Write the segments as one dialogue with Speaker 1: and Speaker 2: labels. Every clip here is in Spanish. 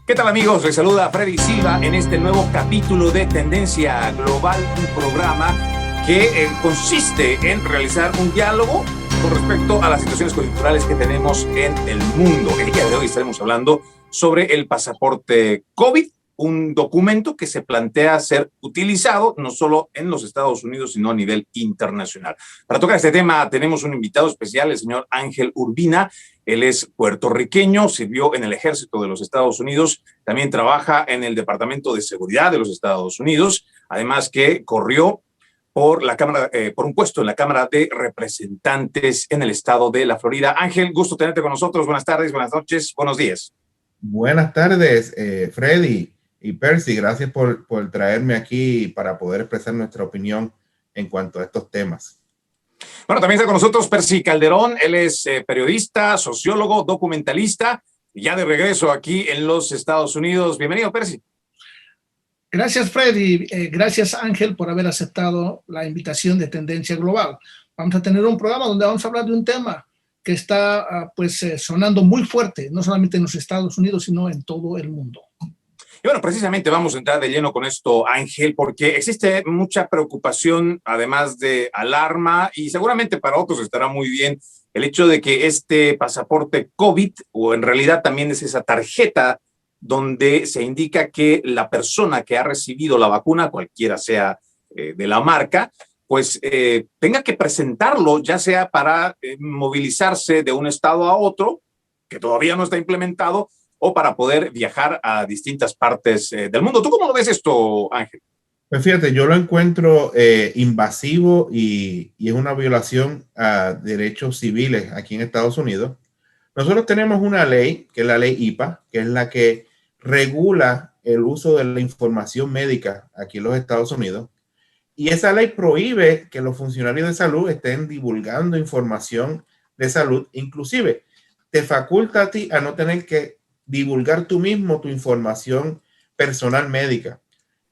Speaker 1: ¿Qué tal, amigos? Les saluda Freddy Silva en este nuevo capítulo de Tendencia Global, un programa que consiste en realizar un diálogo con respecto a las situaciones coyunturales que tenemos en el mundo. El día de hoy estaremos hablando sobre el pasaporte COVID, un documento que se plantea ser utilizado no solo en los Estados Unidos, sino a nivel internacional. Para tocar este tema tenemos un invitado especial, el señor Ángel Urbina. Él es puertorriqueño, sirvió en el ejército de los Estados Unidos, también trabaja en el Departamento de Seguridad de los Estados Unidos, además que corrió por la Cámara, por un puesto en la Cámara de Representantes en el estado de la Florida. Ángel, gusto tenerte con nosotros. Buenas tardes, buenas noches, buenos días.
Speaker 2: Buenas tardes, Freddy y Percy. Gracias por traerme aquí para poder expresar nuestra opinión en cuanto a estos temas.
Speaker 1: Bueno, también está con nosotros Percy Calderón. Él es periodista, sociólogo, documentalista, y ya de regreso aquí en los Estados Unidos. Bienvenido, Percy.
Speaker 3: Gracias, Freddy. Gracias, Ángel, por haber aceptado la invitación de Tendencia Global. Vamos a tener un programa donde vamos a hablar de un tema que está sonando muy fuerte, no solamente en los Estados Unidos, sino en todo el mundo.
Speaker 1: Y bueno, precisamente vamos a entrar de lleno con esto, Ángel, porque existe mucha preocupación, además de alarma, y seguramente para otros estará muy bien el hecho de que este pasaporte COVID, o en realidad también es esa tarjeta donde se indica que la persona que ha recibido la vacuna, cualquiera sea de la marca, pues tenga que presentarlo, ya sea para movilizarse de un estado a otro, que todavía no está implementado, o para poder viajar a distintas partes del mundo. ¿Tú cómo lo ves esto, Ángel?
Speaker 2: Pues fíjate, yo lo encuentro invasivo y es una violación a derechos civiles aquí en Estados Unidos. Nosotros tenemos una ley, que es la ley HIPAA, que es la que regula el uso de la información médica aquí en los Estados Unidos. Y esa ley prohíbe que los funcionarios de salud estén divulgando información de salud. Inclusive, te faculta a ti a no tener que divulgar tú mismo tu información personal médica.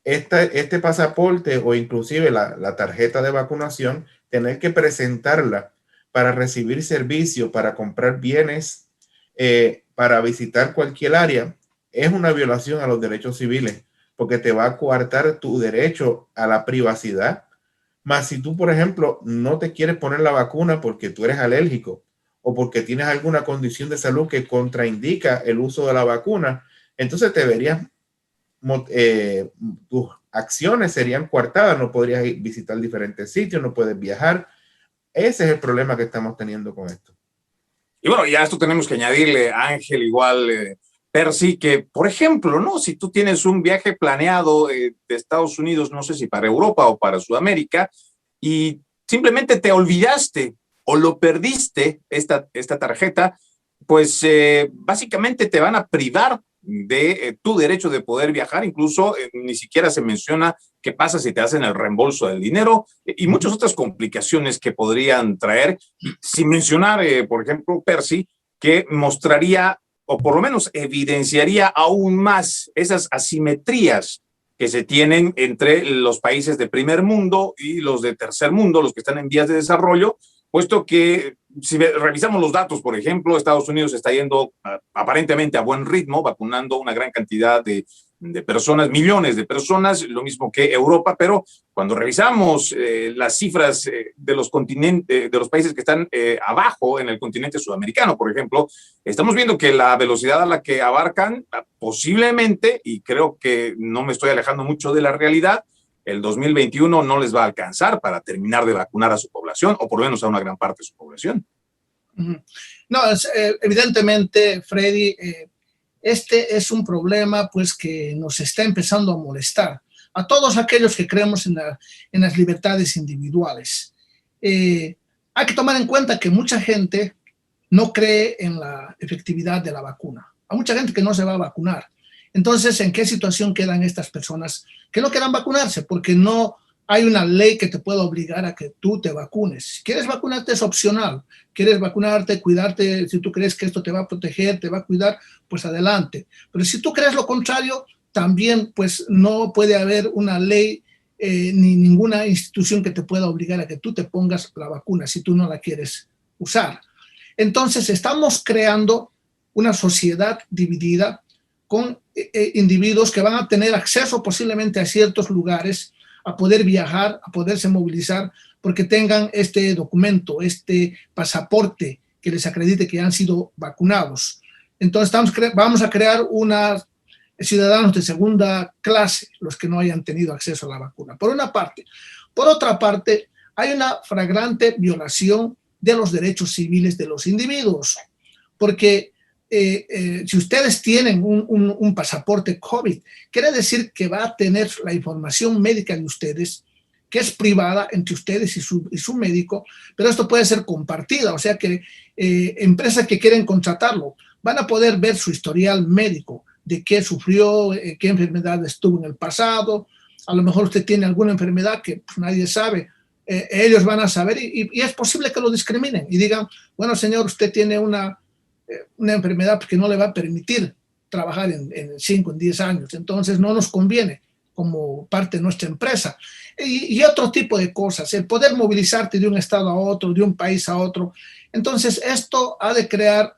Speaker 2: Este pasaporte o inclusive la tarjeta de vacunación, tener que presentarla para recibir servicios, para comprar bienes, para visitar cualquier área, es una violación a los derechos civiles, porque te va a coartar tu derecho a la privacidad. Más si tú, por ejemplo, no te quieres poner la vacuna porque tú eres alérgico o porque tienes alguna condición de salud que contraindica el uso de la vacuna, entonces te verías, tus acciones serían coartadas, no podrías visitar diferentes sitios, no puedes viajar. Ese es el problema que estamos teniendo con esto.
Speaker 1: Y bueno, ya esto tenemos que añadirle, Ángel, igual, Percy, que, por ejemplo, ¿no? Si tú tienes un viaje planeado de Estados Unidos, no sé si para Europa o para Sudamérica, y simplemente te olvidaste o lo perdiste, esta tarjeta, pues básicamente te van a privar de tu derecho de poder viajar. Incluso ni siquiera se menciona qué pasa si te hacen el reembolso del dinero y muchas otras complicaciones que podrían traer, sin mencionar, por ejemplo, Percy, que mostraría o por lo menos evidenciaría aún más esas asimetrías que se tienen entre los países de primer mundo y los de tercer mundo, los que están en vías de desarrollo, puesto que si revisamos los datos, por ejemplo, Estados Unidos está yendo aparentemente a buen ritmo, vacunando una gran cantidad de personas, millones de personas, lo mismo que Europa, pero cuando revisamos las cifras de los continentes, de los países que están abajo en el continente sudamericano, por ejemplo, estamos viendo que la velocidad a la que abarcan posiblemente, y creo que no me estoy alejando mucho de la realidad, el 2021 no les va a alcanzar para terminar de vacunar a su población, o por lo menos a una gran parte de su población.
Speaker 3: No, evidentemente, Freddy, este es un problema pues que nos está empezando a molestar a todos aquellos que creemos en las libertades individuales. Hay que tomar en cuenta que mucha gente no cree en la efectividad de la vacuna. Hay mucha gente que no se va a vacunar. Entonces, ¿en qué situación quedan estas personas que no quieran vacunarse? Porque no hay una ley que te pueda obligar a que tú te vacunes. Si quieres vacunarte es opcional. Quieres vacunarte, cuidarte, si tú crees que esto te va a proteger, te va a cuidar, pues adelante. Pero si tú crees lo contrario, también pues no puede haber una ley ni ninguna institución que te pueda obligar a que tú te pongas la vacuna si tú no la quieres usar. Entonces estamos creando una sociedad dividida con individuos que van a tener acceso posiblemente a ciertos lugares, a poder viajar, a poderse movilizar, porque tengan este documento, este pasaporte que les acredite que han sido vacunados. Entonces vamos a crear unos ciudadanos de segunda clase, los que no hayan tenido acceso a la vacuna, por una parte. Por otra parte, hay una flagrante violación de los derechos civiles de los individuos, porque si ustedes tienen un pasaporte COVID, quiere decir que va a tener la información médica de ustedes, que es privada entre ustedes y su médico, pero esto puede ser compartida, o sea que empresas que quieren contratarlo van a poder ver su historial médico, de qué sufrió, qué enfermedad estuvo en el pasado, a lo mejor usted tiene alguna enfermedad que pues, nadie sabe, ellos van a saber y es posible que lo discriminen y digan, bueno señor, usted tiene una enfermedad que no le va a permitir trabajar en 5, en 10 años, entonces no nos conviene como parte de nuestra empresa. Y otro tipo de cosas, el poder movilizarte de un estado a otro, de un país a otro. Entonces esto ha de crear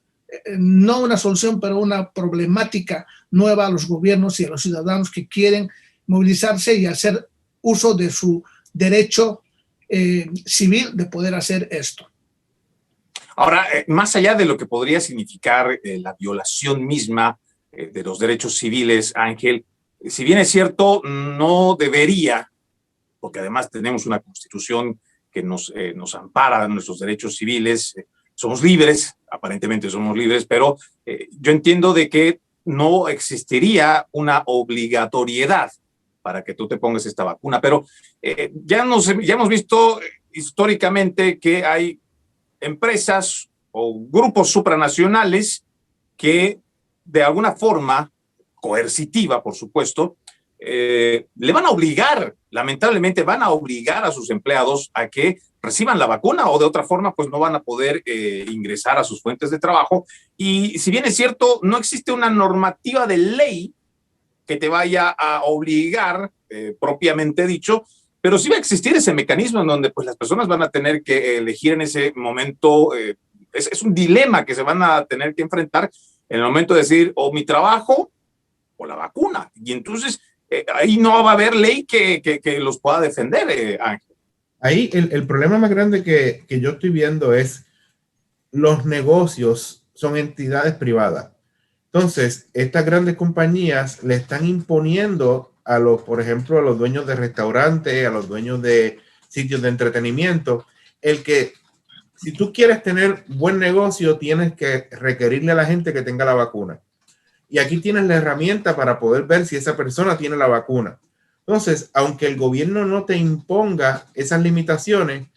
Speaker 3: no una solución, pero una problemática nueva a los gobiernos y a los ciudadanos que quieren movilizarse y hacer uso de su derecho civil de poder hacer esto.
Speaker 1: Ahora, más allá de lo que podría significar la violación misma de los derechos civiles, Ángel, si bien es cierto, no debería, porque además tenemos una constitución que nos ampara nuestros derechos civiles, somos libres, aparentemente somos libres, pero yo entiendo de que no existiría una obligatoriedad para que tú te pongas esta vacuna, pero ya hemos visto históricamente que hay empresas o grupos supranacionales que de alguna forma coercitiva, por supuesto, le van a obligar, lamentablemente van a obligar a sus empleados a que reciban la vacuna o de otra forma pues no van a poder ingresar a sus fuentes de trabajo. Y si bien es cierto, no existe una normativa de ley que te vaya a obligar, propiamente dicho, pero sí va a existir ese mecanismo en donde pues las personas van a tener que elegir en ese momento, es un dilema que se van a tener que enfrentar en el momento de decir o mi trabajo o la vacuna. Y entonces ahí no va a haber ley que los pueda defender, Ángel.
Speaker 2: Ahí el problema más grande que yo estoy viendo es los negocios son entidades privadas. Entonces, estas grandes compañías le están imponiendo a los, por ejemplo, a los dueños de restaurantes, a los dueños de sitios de entretenimiento, el que si tú quieres tener buen negocio, tienes que requerirle a la gente que tenga la vacuna. Y aquí tienes la herramienta para poder ver si esa persona tiene la vacuna. Entonces, aunque el gobierno no te imponga esas limitaciones,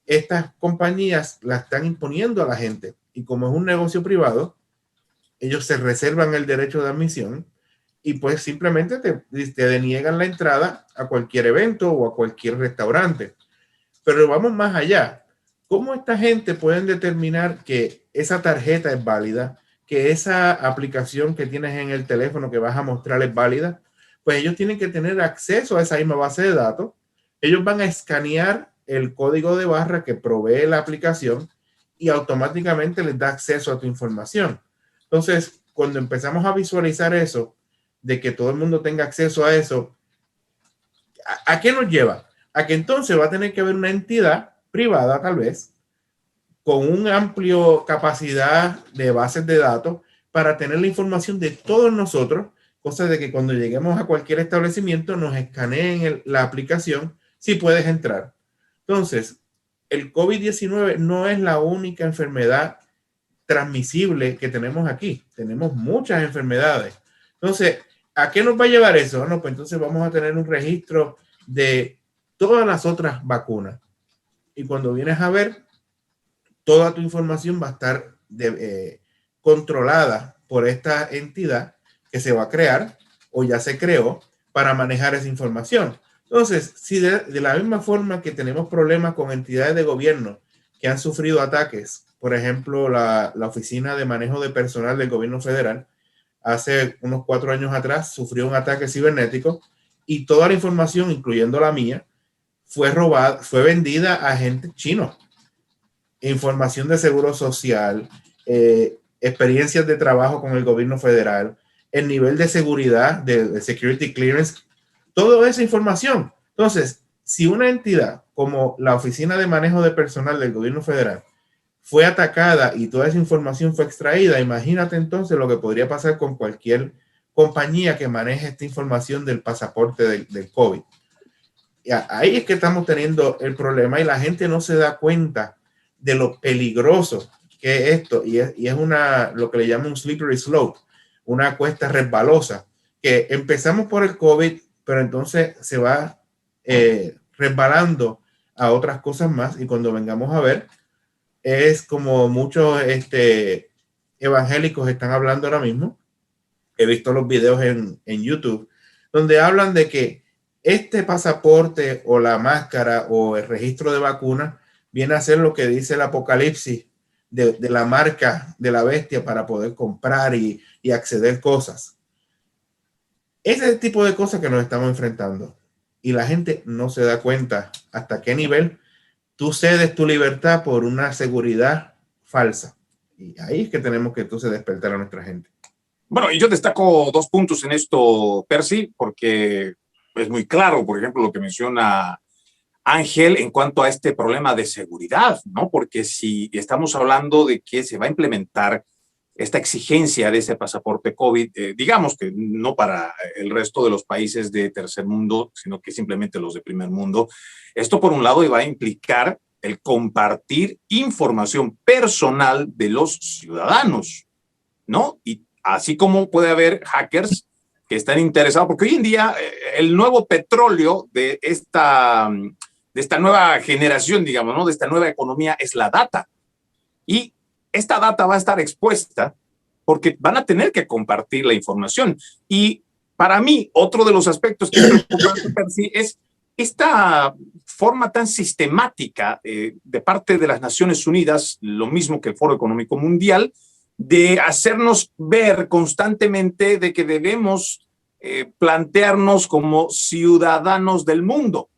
Speaker 2: estas compañías las están imponiendo a la gente. Y como es un negocio privado, ellos se reservan el derecho de admisión y pues simplemente te deniegan la entrada a cualquier evento o a cualquier restaurante. Pero vamos más allá. ¿Cómo esta gente pueden determinar que esa tarjeta es válida, que esa aplicación que tienes en el teléfono que vas a mostrar es válida? Pues ellos tienen que tener acceso a esa misma base de datos. Ellos van a escanear el código de barra que provee la aplicación y automáticamente les da acceso a tu información. Entonces, cuando empezamos a visualizar eso, de que todo el mundo tenga acceso a eso, ¿a qué nos lleva? A que entonces va a tener que haber una entidad privada, tal vez, con una amplia capacidad de bases de datos para tener la información de todos nosotros, cosa de que cuando lleguemos a cualquier establecimiento nos escaneen la aplicación si puedes entrar. Entonces, el COVID-19 no es la única enfermedad transmisible que tenemos aquí. Tenemos muchas enfermedades. Entonces, ¿a qué nos va a llevar eso? Bueno, pues entonces vamos a tener un registro de todas las otras vacunas. Y cuando vienes a ver, toda tu información va a estar controlada por esta entidad que se va a crear o ya se creó para manejar esa información. Entonces, si de la misma forma que tenemos problemas con entidades de gobierno que han sufrido ataques, por ejemplo, la Oficina de Manejo de Personal del Gobierno Federal, hace unos 4 años atrás sufrió un ataque cibernético y toda la información, incluyendo la mía, fue robada, fue vendida a agentes chinos. Información de seguro social, experiencias de trabajo con el gobierno federal, el nivel de seguridad, de security clearance, toda esa información. Entonces, si una entidad como la Oficina de Manejo de Personal del Gobierno Federal fue atacada y toda esa información fue extraída, imagínate entonces lo que podría pasar con cualquier compañía que maneje esta información del pasaporte del COVID. Y ahí es que estamos teniendo el problema y la gente no se da cuenta de lo peligroso que es esto, y es lo que le llaman un slippery slope, una cuesta resbalosa, que empezamos por el COVID, pero entonces se va resbalando a otras cosas más, y cuando vengamos a ver, es como muchos evangélicos están hablando ahora mismo. He visto los videos en YouTube donde hablan de que este pasaporte o la máscara o el registro de vacuna viene a ser lo que dice el Apocalipsis de la marca de la bestia para poder comprar y acceder cosas. Ese tipo de cosas que nos estamos enfrentando, y la gente no se da cuenta hasta qué nivel tú cedes tu libertad por una seguridad falsa. Y ahí es que tenemos que entonces despertar a nuestra gente.
Speaker 1: Bueno, y yo destaco 2 puntos en esto, Percy, porque es muy claro, por ejemplo, lo que menciona Ángel en cuanto a este problema de seguridad, ¿no? Porque si estamos hablando de que se va a implementar esta exigencia de ese pasaporte COVID, digamos que no para el resto de los países de tercer mundo, sino que simplemente los de primer mundo, esto por un lado iba a implicar el compartir información personal de los ciudadanos, ¿no? Y así como puede haber hackers que están interesados, porque hoy en día el nuevo petróleo de esta nueva generación, digamos, ¿no? De esta nueva economía es la data. Y esta data va a estar expuesta porque van a tener que compartir la información. Y para mí, otro de los aspectos que es preocupante es esta forma tan sistemática de parte de las Naciones Unidas, lo mismo que el Foro Económico Mundial, de hacernos ver constantemente de que debemos plantearnos como ciudadanos del mundo,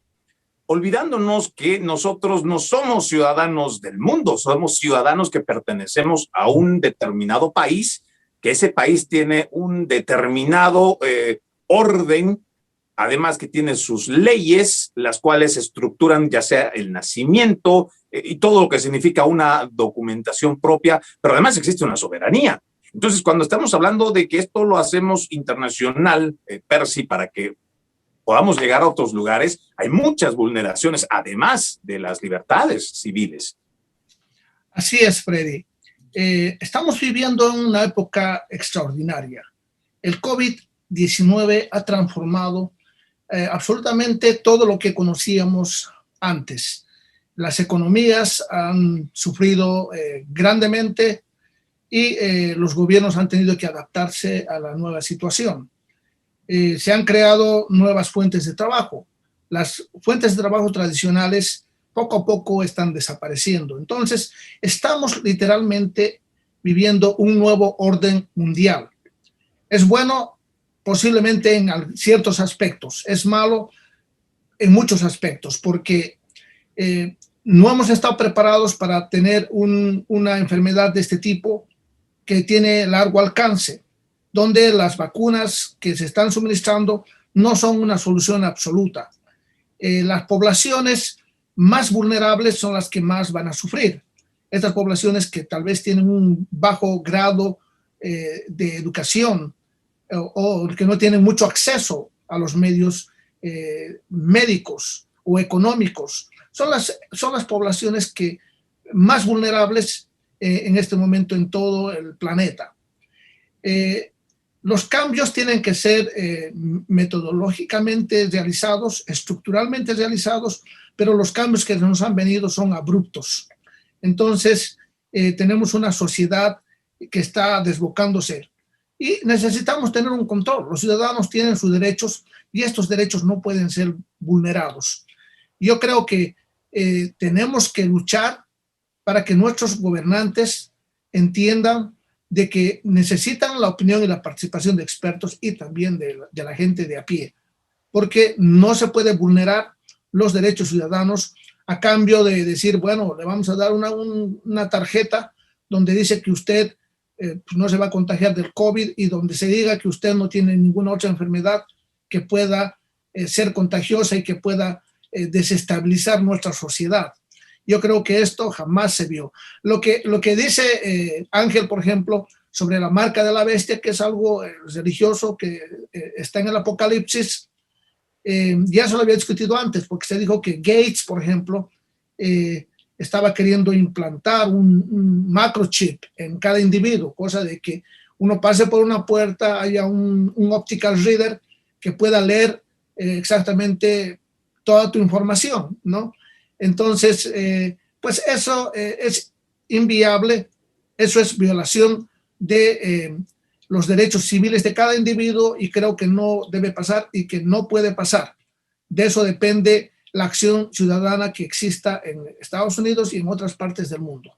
Speaker 1: olvidándonos que nosotros no somos ciudadanos del mundo, somos ciudadanos que pertenecemos a un determinado país, que ese país tiene un determinado orden, además que tiene sus leyes, las cuales estructuran ya sea el nacimiento y todo lo que significa una documentación propia, pero además existe una soberanía. Entonces, cuando estamos hablando de que esto lo hacemos internacional, Percy, para que podamos llegar a otros lugares, hay muchas vulneraciones, además de las libertades civiles.
Speaker 3: Así es, Freddy. Estamos viviendo en una época extraordinaria. El COVID-19 ha transformado absolutamente todo lo que conocíamos antes. Las economías han sufrido grandemente y los gobiernos han tenido que adaptarse a la nueva situación. Se han creado nuevas fuentes de trabajo. Las fuentes de trabajo tradicionales poco a poco están desapareciendo. Entonces, estamos literalmente viviendo un nuevo orden mundial. Es bueno posiblemente en ciertos aspectos, es malo en muchos aspectos, porque no hemos estado preparados para tener una enfermedad de este tipo que tiene largo alcance, donde las vacunas que se están suministrando no son una solución absoluta. Las poblaciones más vulnerables son las que más van a sufrir. Estas poblaciones que tal vez tienen un bajo grado de educación o que no tienen mucho acceso a los medios médicos o económicos, son las poblaciones que más vulnerables en este momento en todo el planeta. Los cambios tienen que ser metodológicamente realizados, estructuralmente realizados, pero los cambios que nos han venido son abruptos. Entonces, tenemos una sociedad que está desbocándose y necesitamos tener un control. Los ciudadanos tienen sus derechos y estos derechos no pueden ser vulnerados. Yo creo que tenemos que luchar para que nuestros gobernantes entiendan de que necesitan la opinión y la participación de expertos y también de la gente de a pie, porque no se puede vulnerar los derechos ciudadanos a cambio de decir, bueno, le vamos a dar una tarjeta donde dice que usted pues no se va a contagiar del COVID, y donde se diga que usted no tiene ninguna otra enfermedad que pueda ser contagiosa y que pueda desestabilizar nuestra sociedad. Yo creo que esto jamás se vio. Lo que dice Ángel, por ejemplo, sobre la marca de la bestia, que es algo religioso que está en el Apocalipsis, ya se lo había discutido antes, porque se dijo que Gates, por ejemplo, estaba queriendo implantar un microchip en cada individuo, cosa de que uno pase por una puerta, haya un optical reader que pueda leer exactamente toda tu información, ¿no? Entonces, pues eso es inviable, eso es violación de los derechos civiles de cada individuo, y creo que no debe pasar y que no puede pasar. De eso depende la acción ciudadana que exista en Estados Unidos y en otras partes del mundo.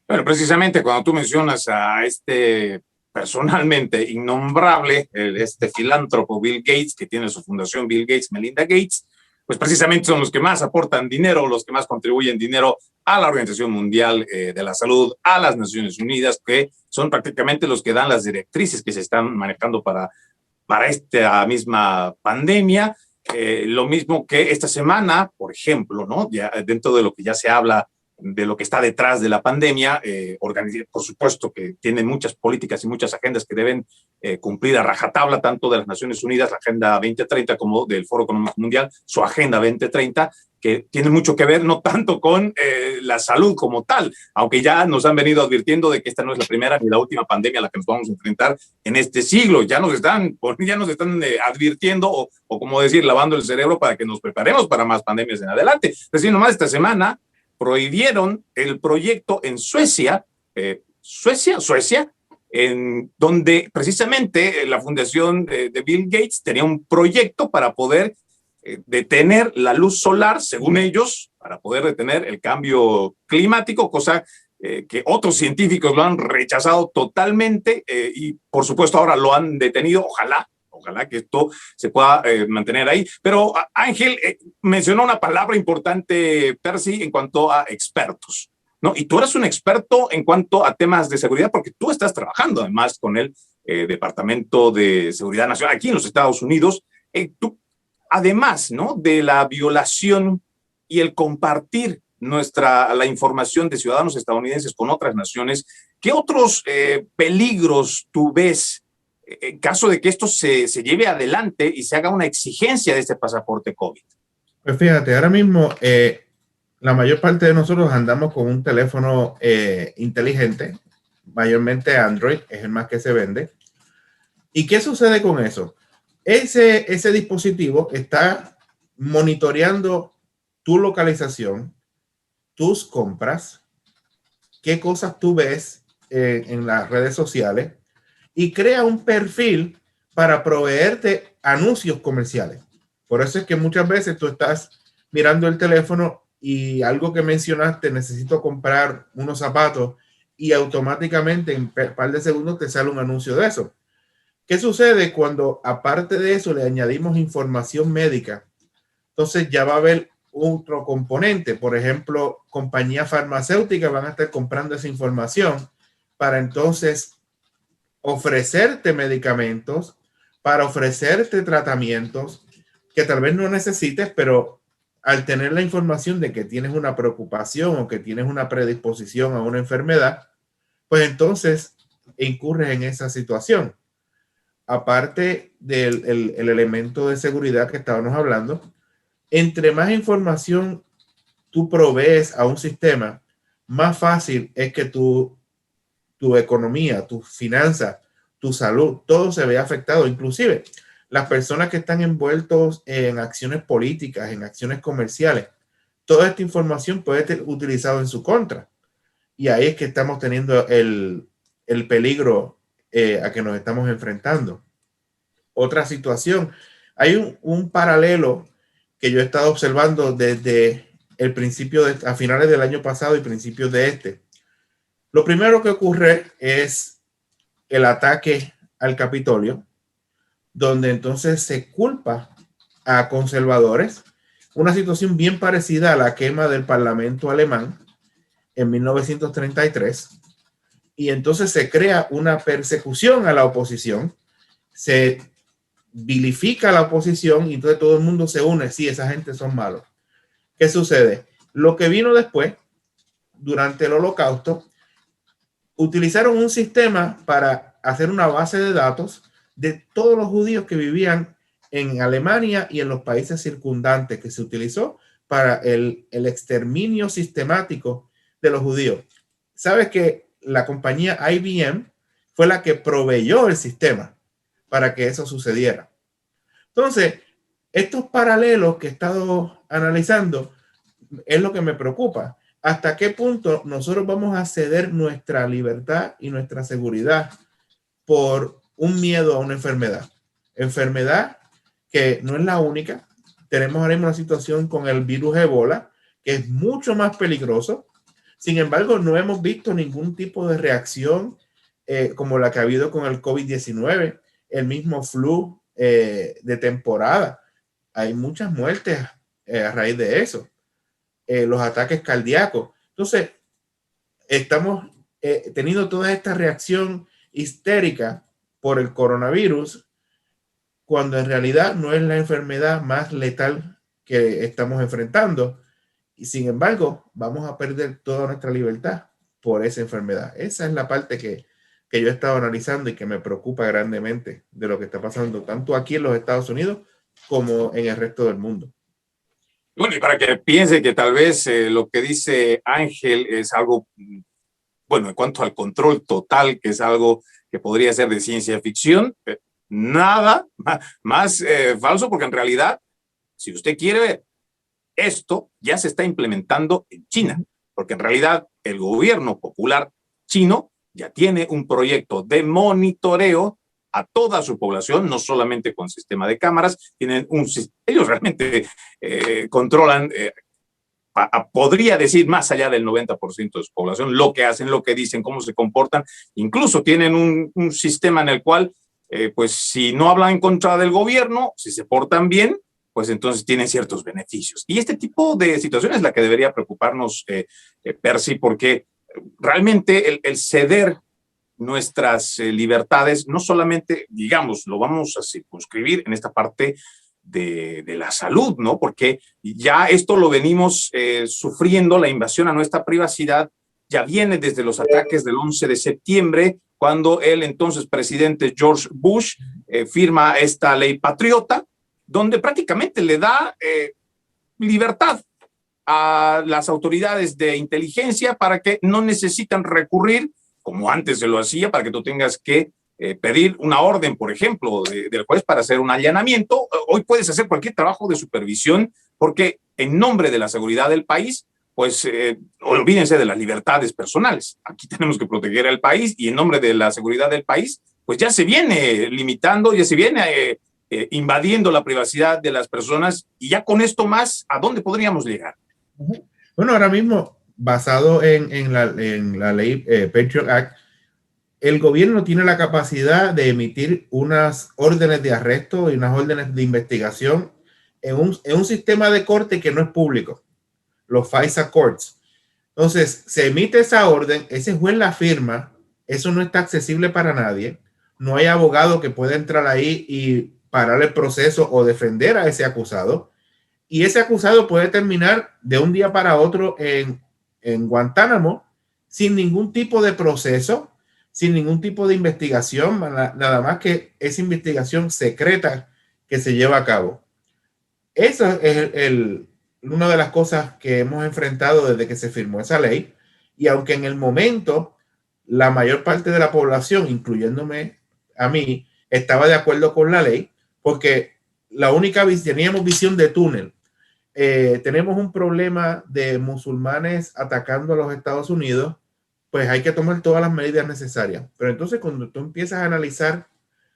Speaker 1: Bueno, precisamente cuando tú mencionas a este personalmente innombrable, este filántropo Bill Gates, que tiene su fundación Bill Gates, Melinda Gates, pues precisamente son los que más aportan dinero, los que más contribuyen dinero a la Organización Mundial de la Salud, a las Naciones Unidas, que son prácticamente los que dan las directrices que se están manejando para esta misma pandemia. Lo mismo que esta semana, por ejemplo, ¿no? Ya dentro de lo que ya se habla de lo que está detrás de la pandemia, por supuesto que tiene muchas políticas y muchas agendas que deben cumplir a rajatabla, tanto de las Naciones Unidas, la Agenda 2030, como del Foro Económico Mundial, su Agenda 2030, que tiene mucho que ver no tanto con la salud como tal, aunque ya nos han venido advirtiendo de que esta no es la primera ni la última pandemia a la que nos vamos a enfrentar en este siglo. Ya nos están advirtiendo o como decir, lavando el cerebro para que nos preparemos para más pandemias en adelante. Es decir, nomás esta semana prohibieron el proyecto en Suecia, en donde precisamente la fundación de Bill Gates tenía un proyecto para poder detener la luz solar, según ellos, para poder detener el cambio climático, cosa que otros científicos lo han rechazado totalmente y por supuesto ahora lo han detenido. Ojalá que esto se pueda mantener ahí. Pero Ángel mencionó una palabra importante, Percy, en cuanto a expertos, ¿no? Y tú eres un experto en cuanto a temas de seguridad, porque tú estás trabajando además con el Departamento de Seguridad Nacional aquí en los Estados Unidos. Tú, además, ¿no?, de la violación y el compartir la información de ciudadanos estadounidenses con otras naciones, ¿qué otros peligros tú ves en caso de que esto se lleve adelante y se haga una exigencia de este pasaporte COVID?
Speaker 2: Pues fíjate, ahora mismo la mayor parte de nosotros andamos con un teléfono inteligente, mayormente Android, es el más que se vende. ¿Y qué sucede con eso? Ese dispositivo está monitoreando tu localización, tus compras, qué cosas tú ves en las redes sociales, y crea un perfil para proveerte anuncios comerciales. Por eso es que muchas veces tú estás mirando el teléfono y algo que mencionaste, necesito comprar unos zapatos, y automáticamente en un par de segundos te sale un anuncio de eso. ¿Qué sucede cuando aparte de eso le añadimos información médica? Entonces ya va a haber otro componente. Por ejemplo, compañías farmacéuticas van a estar comprando esa información para entonces ofrecerte medicamentos, para ofrecerte tratamientos que tal vez no necesites, pero al tener la información de que tienes una preocupación o que tienes una predisposición a una enfermedad, pues entonces incurres en esa situación. Aparte del el elemento de seguridad que estábamos hablando, entre más información tú provees a un sistema, más fácil es que tu economía, tus finanzas, tu salud, todo se ve afectado. Inclusive las personas que están envueltos en acciones políticas, en acciones comerciales, toda esta información puede ser utilizada en su contra. Y ahí es que estamos teniendo el peligro a que nos estamos enfrentando. Otra situación, hay un paralelo que yo he estado observando desde el principio, a finales del año pasado y principios de este. Lo primero que ocurre es el ataque al Capitolio, donde entonces se culpa a conservadores, una situación bien parecida a la quema del Parlamento alemán en 1933, y entonces se crea una persecución a la oposición, se vilifica a la oposición y entonces todo el mundo se une. Sí, esa gente son malos. ¿Qué sucede? Lo que vino después, durante el Holocausto, utilizaron un sistema para hacer una base de datos de todos los judíos que vivían en Alemania y en los países circundantes, que se utilizó para el exterminio sistemático de los judíos. ¿Sabes que la compañía IBM fue la que proveyó el sistema para que eso sucediera? Entonces, estos paralelos que he estado analizando es lo que me preocupa. ¿Hasta qué punto nosotros vamos a ceder nuestra libertad y nuestra seguridad por un miedo a una enfermedad? Enfermedad que no es la única. Tenemos ahora mismo una situación con el virus Ebola, que es mucho más peligroso. Sin embargo, no hemos visto ningún tipo de reacción como la que ha habido con el COVID-19, el mismo flu de temporada. Hay muchas muertes a raíz de eso. Los ataques cardíacos. Entonces, estamos teniendo toda esta reacción histérica por el coronavirus, cuando en realidad no es la enfermedad más letal que estamos enfrentando. Y sin embargo, vamos a perder toda nuestra libertad por esa enfermedad. Esa es la parte que yo he estado analizando y que me preocupa grandemente de lo que está pasando tanto aquí en los Estados Unidos como en el resto del mundo.
Speaker 1: Bueno, y para que piense que tal vez lo que dice Ángel es algo, bueno, en cuanto al control total, que es algo que podría ser de ciencia ficción, nada más falso, porque en realidad, si usted quiere ver, esto ya se está implementando en China, porque en realidad el gobierno popular chino ya tiene un proyecto de monitoreo a toda su población, no solamente con sistema de cámaras, ellos realmente controlan, podría decir más allá del 90% de su población, lo que hacen, lo que dicen, cómo se comportan, incluso tienen un sistema en el cual, pues si no hablan en contra del gobierno, si se portan bien, pues entonces tienen ciertos beneficios. Y este tipo de situación es la que debería preocuparnos, Percy, porque realmente el ceder nuestras libertades, no solamente, digamos, lo vamos a circunscribir en esta parte de la salud, ¿no? Porque ya esto lo venimos sufriendo, la invasión a nuestra privacidad ya viene desde los ataques del 11 de septiembre, cuando el entonces presidente George Bush firma esta ley patriota, donde prácticamente le da libertad a las autoridades de inteligencia para que no necesitan recurrir, como antes se lo hacía, para que tú tengas que pedir una orden, por ejemplo, del juez para hacer un allanamiento. Hoy puedes hacer cualquier trabajo de supervisión porque en nombre de la seguridad del país, pues olvídense de las libertades personales. Aquí tenemos que proteger al país y en nombre de la seguridad del país, pues ya se viene limitando, ya se viene invadiendo la privacidad de las personas y ya con esto más, ¿a dónde podríamos llegar?
Speaker 2: Bueno, ahora mismo, basado en la ley Patriot Act, el gobierno tiene la capacidad de emitir unas órdenes de arresto y unas órdenes de investigación en un sistema de corte que no es público, los FISA Courts. Entonces, se emite esa orden, ese juez la firma, eso no está accesible para nadie, no hay abogado que pueda entrar ahí y parar el proceso o defender a ese acusado, y ese acusado puede terminar de un día para otro en Guantánamo sin ningún tipo de proceso, sin ningún tipo de investigación, nada más que esa investigación secreta que se lleva a cabo. Eso es una de las cosas que hemos enfrentado desde que se firmó esa ley, y aunque en el momento la mayor parte de la población, incluyéndome a mí, estaba de acuerdo con la ley, porque teníamos visión de túnel. Tenemos un problema de musulmanes atacando a los Estados Unidos, pues hay que tomar todas las medidas necesarias. Pero entonces cuando tú empiezas a analizar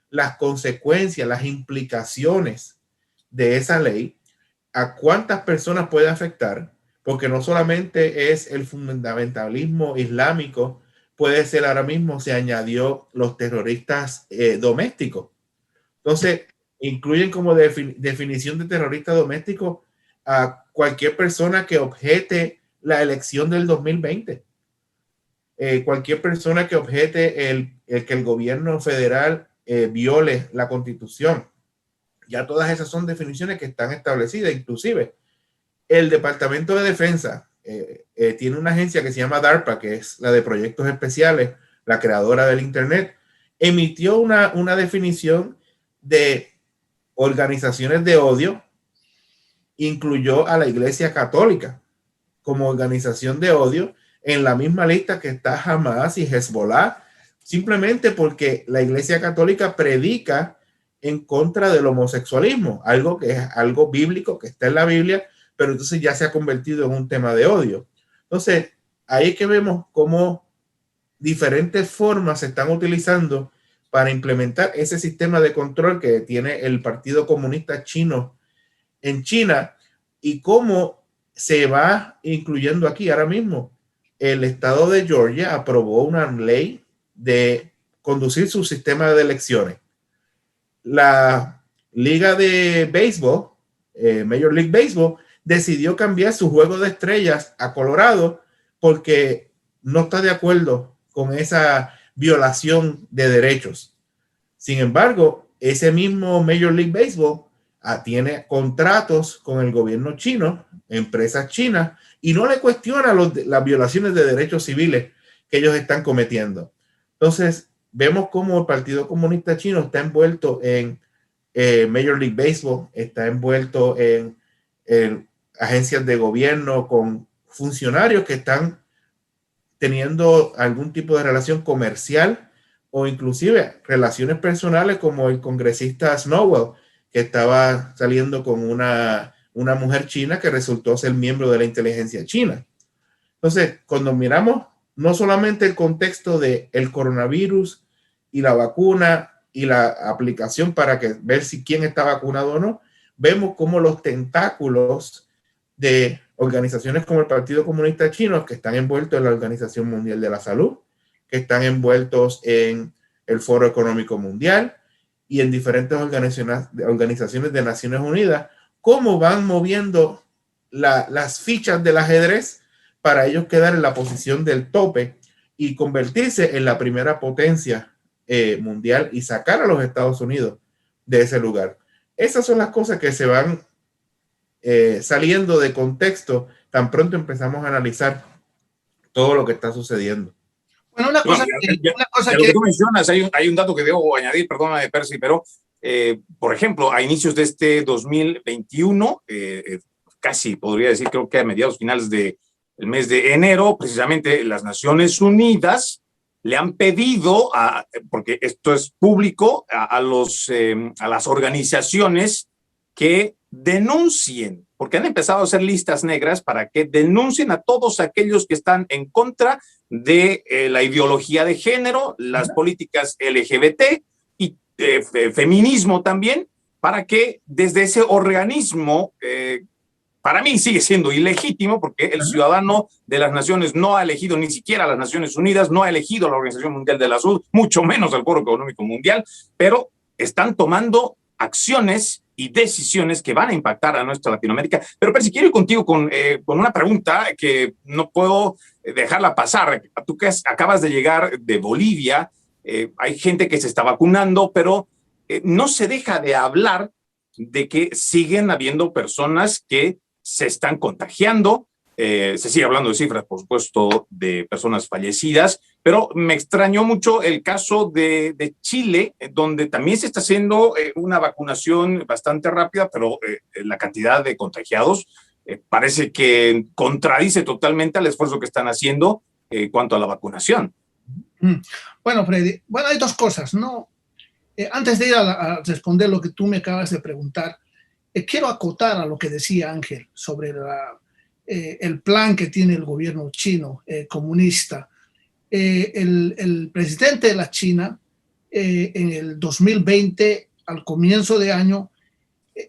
Speaker 2: las consecuencias, las implicaciones de esa ley, a cuántas personas puede afectar, porque no solamente es el fundamentalismo islámico, puede ser ahora mismo se añadió los terroristas domésticos. Entonces, incluyen como definición de terrorista doméstico a cualquier persona que objete la elección del 2020. cualquier persona que objete el que el gobierno federal viole la Constitución. Ya todas esas son definiciones que están establecidas. Inclusive el Departamento de Defensa tiene una agencia que se llama DARPA, que es la de proyectos especiales, la creadora del Internet, emitió una definición de organizaciones de odio, incluyó a la Iglesia Católica como organización de odio en la misma lista que está Hamas y Hezbollah, simplemente porque la Iglesia Católica predica en contra del homosexualismo, algo que es algo bíblico, que está en la Biblia, pero entonces ya se ha convertido en un tema de odio. Entonces, ahí es que vemos cómo diferentes formas se están utilizando para implementar ese sistema de control que tiene el Partido Comunista Chino en China y cómo se va incluyendo aquí. Ahora mismo, el estado de Georgia aprobó una ley de conducir su sistema de elecciones. La liga de béisbol, Major League Baseball, decidió cambiar su juego de estrellas a Colorado porque no está de acuerdo con esa violación de derechos. Sin embargo, ese mismo Major League Baseball tiene contratos con el gobierno chino, empresas chinas, y no le cuestiona las violaciones de derechos civiles que ellos están cometiendo. Entonces, vemos cómo el Partido Comunista Chino está envuelto en Major League Baseball, está envuelto en agencias de gobierno con funcionarios que están teniendo algún tipo de relación comercial o inclusive relaciones personales, como el congresista Snowell, que estaba saliendo con una mujer china que resultó ser miembro de la inteligencia china. Entonces, cuando miramos no solamente el contexto del coronavirus y la vacuna y la aplicación para ver si quién está vacunado o no, vemos cómo los tentáculos de organizaciones como el Partido Comunista Chino, que están envueltos en la Organización Mundial de la Salud, que están envueltos en el Foro Económico Mundial y en diferentes organizaciones de Naciones Unidas, cómo van moviendo las fichas del ajedrez para ellos quedar en la posición del tope y convertirse en la primera potencia mundial y sacar a los Estados Unidos de ese lugar. Esas son las cosas que se van saliendo de contexto tan pronto empezamos a analizar todo lo que está sucediendo.
Speaker 3: Bueno, una cosa
Speaker 1: que tú mencionas, hay un dato que debo añadir, perdóname, Percy, pero por ejemplo, a inicios de este 2021, casi podría decir, creo que a mediados finales del mes de enero, precisamente las Naciones Unidas le han pedido, porque esto es público, a las organizaciones que denuncien, porque han empezado a hacer listas negras para que denuncien a todos aquellos que están en contra de la ideología de género, las políticas LGBT y feminismo también, para que desde ese organismo, para mí sigue siendo ilegítimo, porque el ciudadano de las naciones no ha elegido ni siquiera a las Naciones Unidas, no ha elegido a la Organización Mundial de la Salud, mucho menos al Foro Económico Mundial, pero están tomando acciones y decisiones que van a impactar a nuestra Latinoamérica. Pero Percy, quiero ir contigo con una pregunta que no puedo dejarla pasar. Tú que acabas de llegar de Bolivia, hay gente que se está vacunando, pero no se deja de hablar de que siguen habiendo personas que se están contagiando. Se sigue hablando de cifras, por supuesto, de personas fallecidas, pero me extrañó mucho el caso de Chile, donde también se está haciendo una vacunación bastante rápida, pero la cantidad de contagiados parece que contradice totalmente al esfuerzo que están haciendo en cuanto a la vacunación.
Speaker 3: Bueno, Freddy, hay dos cosas, ¿no? Antes de ir a responder lo que tú me acabas de preguntar, quiero acotar a lo que decía Ángel sobre el plan que tiene el gobierno chino comunista. El presidente de la China en el 2020, al comienzo de año,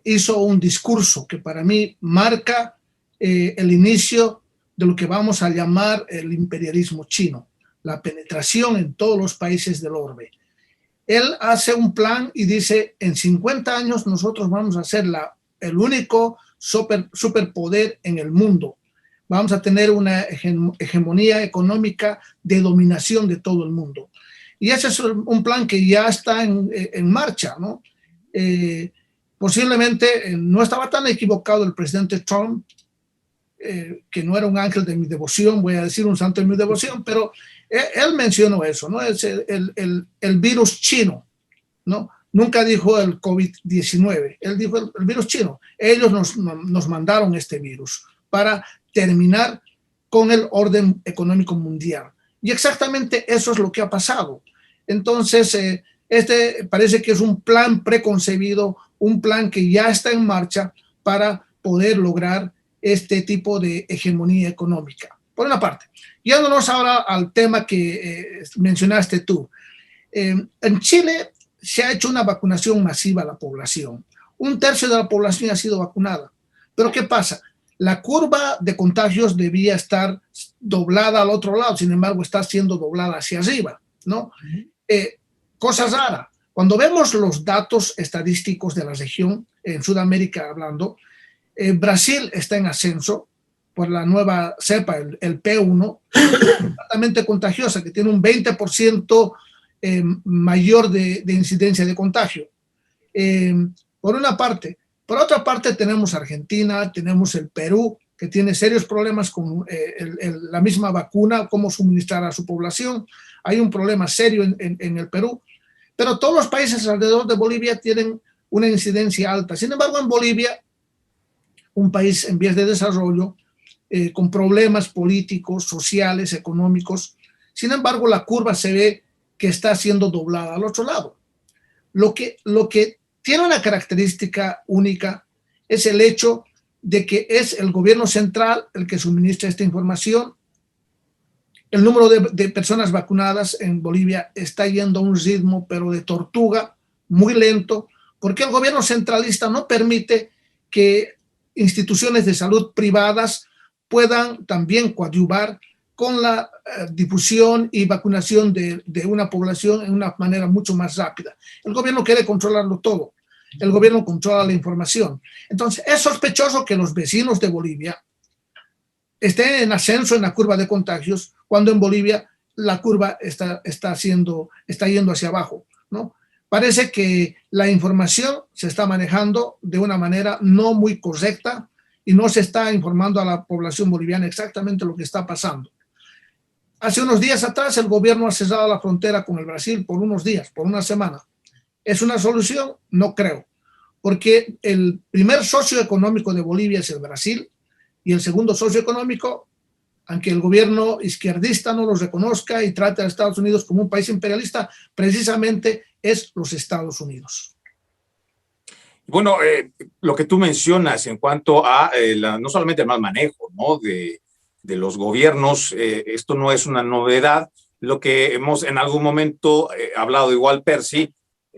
Speaker 3: hizo un discurso que para mí marca el inicio de lo que vamos a llamar el imperialismo chino, la penetración en todos los países del orbe. Él hace un plan y dice, en 50 años nosotros vamos a ser el único superpoder en el mundo. vamos a tener una hegemonía económica de dominación de todo el mundo. Y ese es un plan que ya está en marcha, ¿no? Posiblemente no estaba tan equivocado el presidente Trump, que no era un ángel de mi devoción, voy a decir un santo de mi devoción, pero él mencionó eso, ¿no? Es el virus chino, ¿no? Nunca dijo el COVID-19, él dijo el virus chino. Ellos nos mandaron este virus para terminar con el orden económico mundial. Y exactamente eso es lo que ha pasado. Entonces, este parece que es un plan preconcebido, un plan que ya está en marcha para poder lograr este tipo de hegemonía económica. Por una parte, yéndonos ahora al tema que mencionaste tú. En Chile se ha hecho una vacunación masiva a la población. 1/3 de la población ha sido vacunada. Pero ¿qué pasa? La curva de contagios debía estar doblada al otro lado, sin embargo está siendo doblada hacia arriba, ¿no? Cosa rara. Cuando vemos los datos estadísticos de la región, en Sudamérica hablando, Brasil está en ascenso por la nueva cepa, el P1, altamente contagiosa, que tiene un 20% mayor de incidencia de contagio. Por una parte. Por otra parte, tenemos Argentina, tenemos el Perú, que tiene serios problemas con la misma vacuna, cómo suministrar a su población. Hay un problema serio en el Perú, pero todos los países alrededor de Bolivia tienen una incidencia alta. Sin embargo, en Bolivia, un país en vías de desarrollo, con problemas políticos, sociales, económicos, sin embargo, la curva se ve que está siendo doblada al otro lado. Lo que tiene una característica única es el hecho de que es el gobierno central el que suministra esta información. El número de personas vacunadas en Bolivia está yendo a un ritmo, pero de tortuga, muy lento, porque el gobierno centralista no permite que instituciones de salud privadas puedan también coadyuvar con la difusión y vacunación de una población en una manera mucho más rápida. El gobierno quiere controlarlo todo. El gobierno controla la información. Entonces, es sospechoso que los vecinos de Bolivia estén en ascenso en la curva de contagios, cuando en Bolivia la curva está yendo hacia abajo, ¿no? Parece que la información se está manejando de una manera no muy correcta y no se está informando a la población boliviana exactamente lo que está pasando. Hace unos días atrás el gobierno ha cerrado la frontera con el Brasil por unos días, por una semana. ¿Es una solución? No creo, porque el primer socio económico de Bolivia es el Brasil y el segundo socio económico, aunque el gobierno izquierdista no los reconozca y trate a Estados Unidos como un país imperialista, precisamente es los Estados Unidos.
Speaker 1: Bueno, lo que tú mencionas en cuanto a no solamente el mal manejo, ¿no?, de los gobiernos, esto no es una novedad. Lo que hemos en algún momento hablado igual, Percy,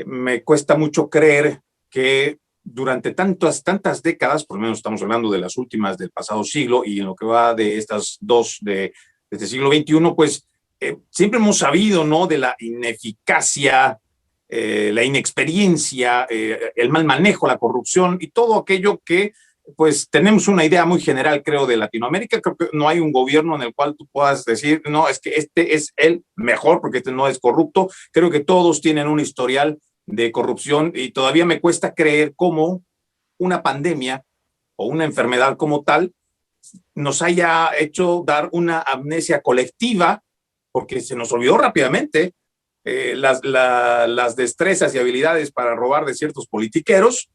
Speaker 1: me cuesta mucho creer que durante tantas décadas, por lo menos estamos hablando de las últimas del pasado siglo y en lo que va de estas dos de este siglo XXI, pues siempre hemos sabido, ¿no?, de la ineficacia, la inexperiencia, el mal manejo, la corrupción y todo aquello que pues tenemos una idea muy general, creo, de Latinoamérica. Creo que no hay un gobierno en el cual tú puedas decir, no, es que este es el mejor porque este no es corrupto. Creo que todos tienen un historial de corrupción y todavía me cuesta creer cómo una pandemia o una enfermedad como tal nos haya hecho dar una amnesia colectiva, porque se nos olvidó rápidamente las destrezas y habilidades para robar de ciertos politiqueros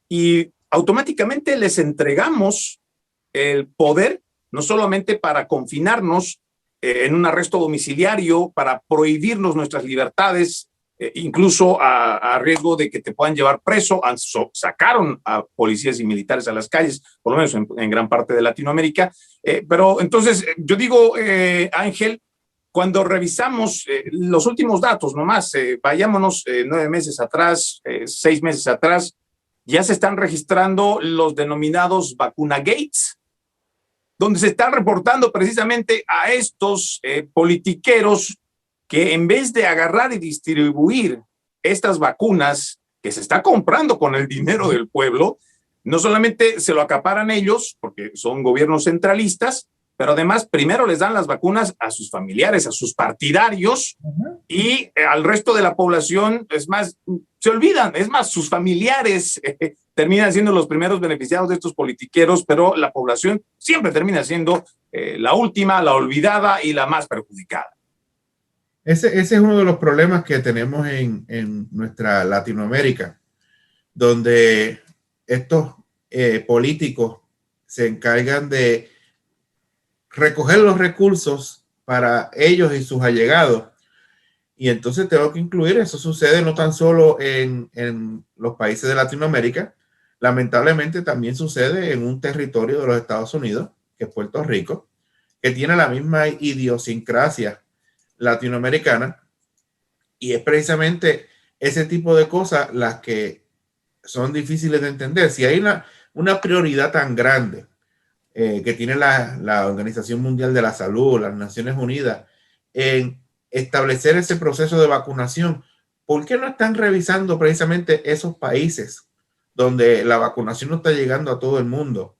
Speaker 1: y automáticamente les entregamos el poder, no solamente para confinarnos en un arresto domiciliario, para prohibirnos nuestras libertades, incluso a riesgo de que te puedan llevar preso. Sacaron a policías y militares a las calles, por lo menos en gran parte de Latinoamérica. Pero entonces, yo digo, Ángel, cuando revisamos los últimos datos, nomás, vayámonos 9 meses atrás, 6 meses atrás, ya se están registrando los denominados vacuna gates, donde se están reportando precisamente a estos politiqueros que en vez de agarrar y distribuir estas vacunas que se está comprando con el dinero del pueblo, no solamente se lo acaparan ellos, porque son gobiernos centralistas, pero además primero les dan las vacunas a sus familiares, a sus partidarios, y al resto de la población, es más, se olvidan, es más, sus familiares terminan siendo los primeros beneficiados de estos politiqueros, pero la población siempre termina siendo la última, la olvidada y la más perjudicada.
Speaker 2: Ese es uno de los problemas que tenemos en nuestra Latinoamérica, donde estos políticos se encargan de recoger los recursos para ellos y sus allegados. Y entonces tengo que incluir, eso sucede no tan solo en los países de Latinoamérica, lamentablemente también sucede en un territorio de los Estados Unidos, que es Puerto Rico, que tiene la misma idiosincrasia latinoamericana, y es precisamente ese tipo de cosas las que son difíciles de entender. Si hay una prioridad tan grande que tiene la Organización Mundial de la Salud, las Naciones Unidas, en establecer ese proceso de vacunación, ¿por qué no están revisando precisamente esos países donde la vacunación no está llegando a todo el mundo?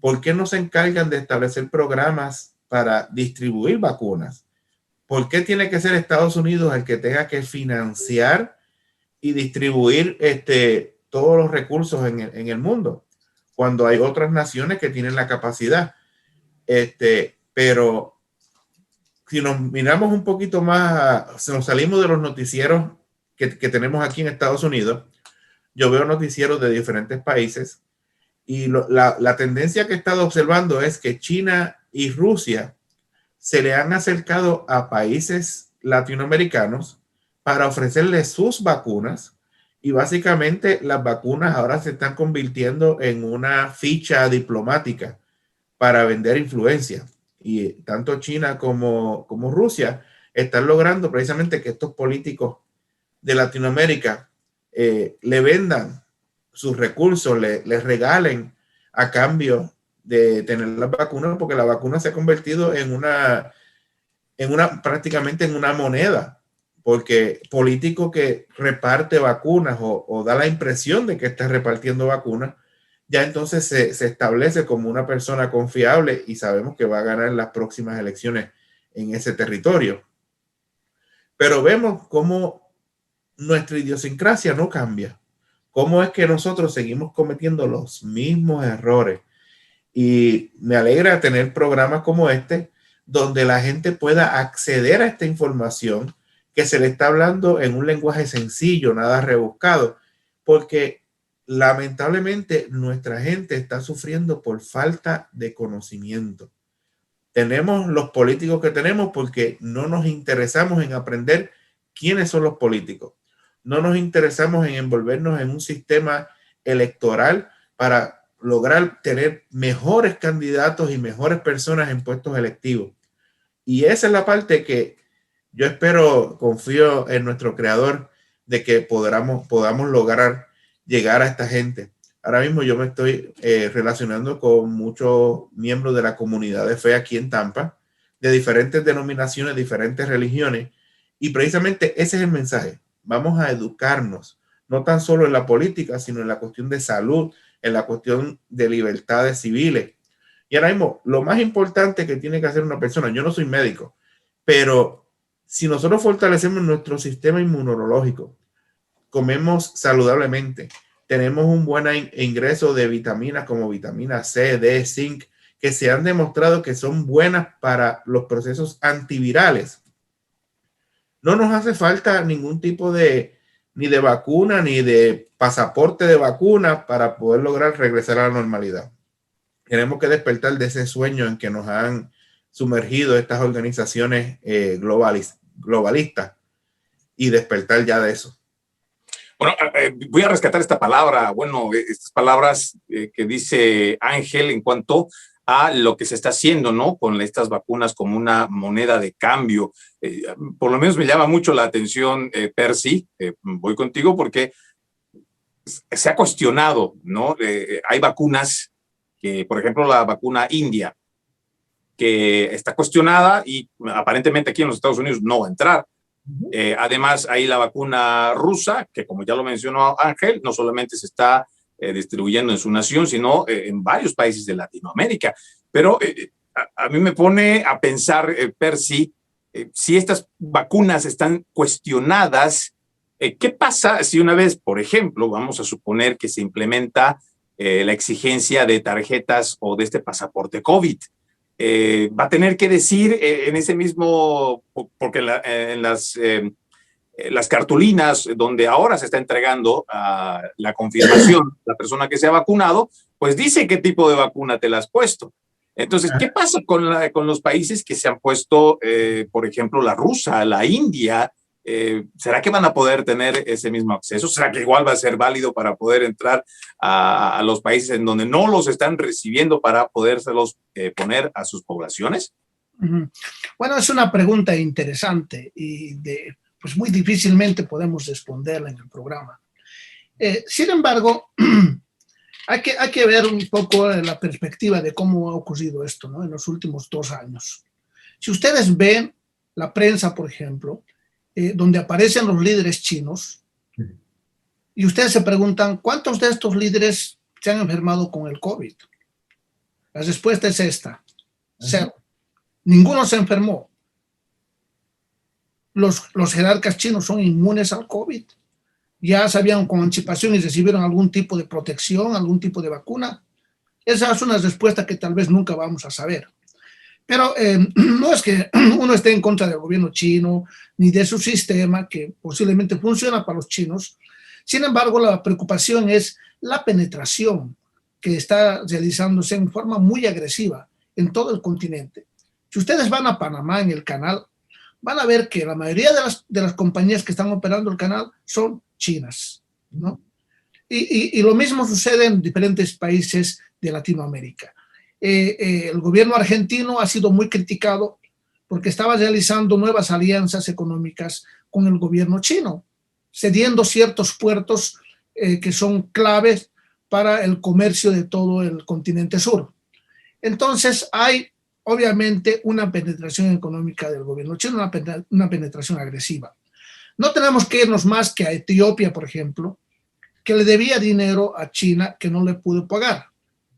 Speaker 2: ¿Por qué no se encargan de establecer programas para distribuir vacunas? ¿Por qué tiene que ser Estados Unidos el que tenga que financiar y distribuir todos los recursos en el mundo, cuando hay otras naciones que tienen la capacidad? Pero si nos miramos un poquito más, si nos salimos de los noticieros que tenemos aquí en Estados Unidos, yo veo noticieros de diferentes países y la tendencia que he estado observando es que China y Rusia se le han acercado a países latinoamericanos para ofrecerles sus vacunas, y básicamente las vacunas ahora se están convirtiendo en una ficha diplomática para vender influencia, y tanto China como Rusia están logrando precisamente que estos políticos de Latinoamérica le vendan sus recursos, les regalen a cambio de tener las vacunas, porque la vacuna se ha convertido prácticamente en una moneda, porque político que reparte vacunas o da la impresión de que está repartiendo vacunas, ya entonces se establece como una persona confiable y sabemos que va a ganar las próximas elecciones en ese territorio. Pero vemos cómo nuestra idiosincrasia no cambia, cómo es que nosotros seguimos cometiendo los mismos errores. Y me alegra tener programas como este, donde la gente pueda acceder a esta información que se le está hablando en un lenguaje sencillo, nada rebuscado, porque lamentablemente nuestra gente está sufriendo por falta de conocimiento. Tenemos los políticos que tenemos porque no nos interesamos en aprender quiénes son los políticos. No nos interesamos en envolvernos en un sistema electoral para lograr tener mejores candidatos y mejores personas en puestos electivos. Y esa es la parte que yo espero, confío en nuestro creador, de que podamos lograr llegar a esta gente. Ahora mismo yo me estoy relacionando con muchos miembros de la comunidad de fe aquí en Tampa, de diferentes denominaciones, diferentes religiones, y precisamente ese es el mensaje. Vamos a educarnos, no tan solo en la política, sino en la cuestión de salud, en la cuestión de libertades civiles. Y ahora mismo, lo más importante que tiene que hacer una persona, yo no soy médico, pero si nosotros fortalecemos nuestro sistema inmunológico, comemos saludablemente, tenemos un buen ingreso de vitaminas como vitamina C, D, zinc, que se han demostrado que son buenas para los procesos antivirales. No nos hace falta ningún tipo ni de vacuna, ni de pasaporte de vacuna para poder lograr regresar a la normalidad. Tenemos que despertar de ese sueño en que nos han sumergido estas organizaciones globalistas y despertar ya de eso.
Speaker 1: Bueno, voy a rescatar esta palabra, estas palabras que dice Ángel en cuanto a lo que se está haciendo, ¿no? Con estas vacunas como una moneda de cambio. Por lo menos me llama mucho la atención, Percy, voy contigo porque se ha cuestionado, ¿no? Hay vacunas que, por ejemplo, la vacuna india, que está cuestionada y aparentemente aquí en los Estados Unidos no va a entrar. Además, hay la vacuna rusa, que como ya lo mencionó Ángel, no solamente se está distribuyendo en su nación, sino en varios países de Latinoamérica. Pero a mí me pone a pensar, Percy, si estas vacunas están cuestionadas, ¿qué pasa si una vez, por ejemplo, vamos a suponer que se implementa la exigencia de tarjetas o de este pasaporte COVID? Va a tener que decir en ese mismo, porque en las cartulinas donde ahora se está entregando la confirmación, la persona que se ha vacunado, pues dice qué tipo de vacuna te la has puesto. Entonces, ¿qué pasa con los países que se han puesto, por ejemplo, la rusa, la India? ¿Será que van a poder tener ese mismo acceso? ¿Será que igual va a ser válido para poder entrar a los países en donde no los están recibiendo para podérselos poner a sus poblaciones?
Speaker 3: Bueno, es una pregunta interesante y pues muy difícilmente podemos responderla en el programa. Sin embargo, hay que ver un poco la perspectiva de cómo ha ocurrido esto, ¿no? En los últimos 2 años. Si ustedes ven la prensa, por ejemplo, donde aparecen los líderes chinos, y ustedes se preguntan, ¿cuántos de estos líderes se han enfermado con el COVID? La respuesta es esta: 0. Ninguno se enfermó. Los jerarcas chinos son inmunes al COVID. Ya sabían con anticipación y recibieron algún tipo de protección, algún tipo de vacuna. Esa es una respuesta que tal vez nunca vamos a saber. Pero no es que uno esté en contra del gobierno chino ni de su sistema, que posiblemente funciona para los chinos. Sin embargo, la preocupación es la penetración que está realizándose en forma muy agresiva en todo el continente. Si ustedes van a Panamá en el canal, van a ver que la mayoría de las compañías que están operando el canal son chinas, ¿no? Y lo mismo sucede en diferentes países de Latinoamérica. El gobierno argentino ha sido muy criticado porque estaba realizando nuevas alianzas económicas con el gobierno chino, cediendo ciertos puertos que son claves para el comercio de todo el continente sur. Entonces hay obviamente una penetración económica del gobierno chino, una penetración agresiva. No tenemos que irnos más que a Etiopía, por ejemplo, que le debía dinero a China que no le pudo pagar.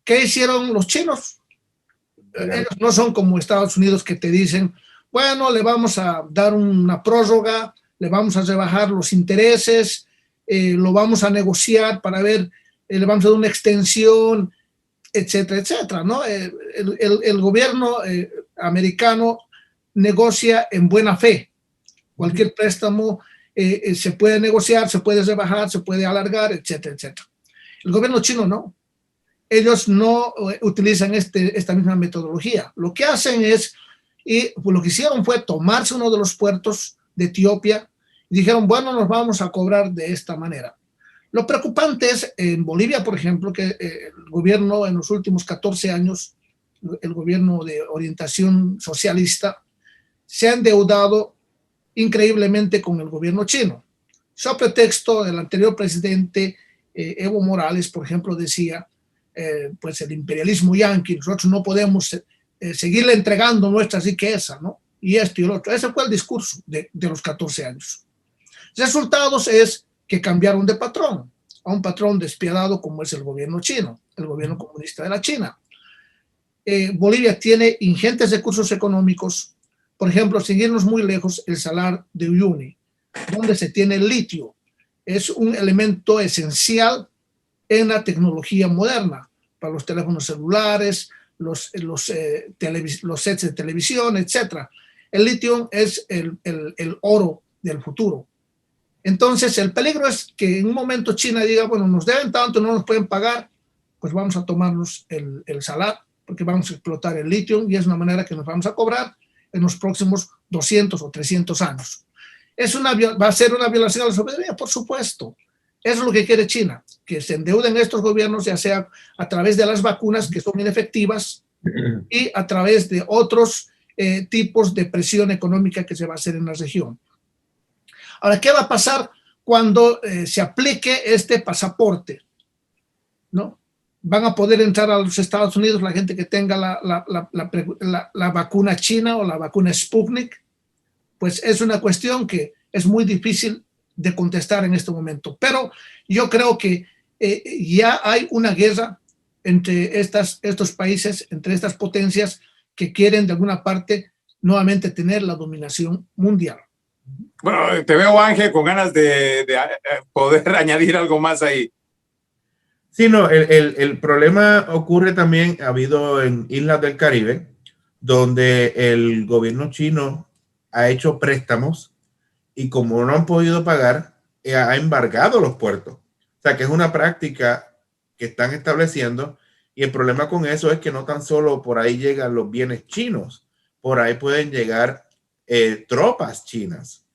Speaker 3: ¿Qué hicieron los chinos? Ellos no son como Estados Unidos, que te dicen, bueno, le vamos a dar una prórroga, le vamos a rebajar los intereses, lo vamos a negociar para ver, le vamos a dar una extensión, etcétera, etcétera, ¿no? El gobierno americano negocia en buena fe. Cualquier préstamo se puede negociar, se puede rebajar, se puede alargar, etcétera, etcétera. El gobierno chino no. Ellos no utilizan esta misma metodología. Lo que hacen es, y lo que hicieron fue tomarse uno de los puertos de Etiopía y dijeron, bueno, nos vamos a cobrar de esta manera. Lo preocupante es en Bolivia, por ejemplo, que el gobierno en los últimos 14 años, el gobierno de orientación socialista, se ha endeudado increíblemente con el gobierno chino. So pretexto del anterior presidente Evo Morales, por ejemplo, decía, pues el imperialismo yanqui, nosotros no podemos seguirle entregando nuestra riqueza, ¿no? Y esto y lo otro. Ese fue el discurso de los 14 años. Resultados es que cambiaron de patrón, a un patrón despiadado como es el gobierno chino, el gobierno comunista de la China. Bolivia tiene ingentes recursos económicos, por ejemplo, sin irnos muy lejos, el Salar de Uyuni, donde se tiene el litio. Es un elemento esencial en la tecnología moderna, para los teléfonos celulares, los sets de televisión, etc. El litio es el oro del futuro. Entonces, el peligro es que en un momento China diga, bueno, nos deben tanto, no nos pueden pagar, pues vamos a tomarnos el salar, porque vamos a explotar el litio y es una manera que nos vamos a cobrar en los próximos 200 o 300 años. ¿Va a ser una violación a la soberanía? Por supuesto. Eso es lo que quiere China, que se endeuden estos gobiernos, ya sea a través de las vacunas, que son inefectivas, y a través de otros tipos de presión económica que se va a hacer en la región. Ahora, ¿qué va a pasar cuando se aplique este pasaporte? ¿No? ¿Van a poder entrar a los Estados Unidos la gente que tenga la vacuna china o la vacuna Sputnik? Pues es una cuestión que es muy difícil de contestar en este momento. Pero yo creo que ya hay una guerra entre estos países, entre estas potencias, que quieren de alguna parte nuevamente tener la dominación mundial.
Speaker 1: Bueno, te veo, Ángel, con ganas de poder añadir algo más ahí.
Speaker 2: Sí, no, el problema ocurre también, ha habido en islas del Caribe, donde el gobierno chino ha hecho préstamos y como no han podido pagar, ha embargado los puertos. O sea, que es una práctica que están estableciendo y el problema con eso es que no tan solo por ahí llegan los bienes chinos, por ahí pueden llegar tropas chinas,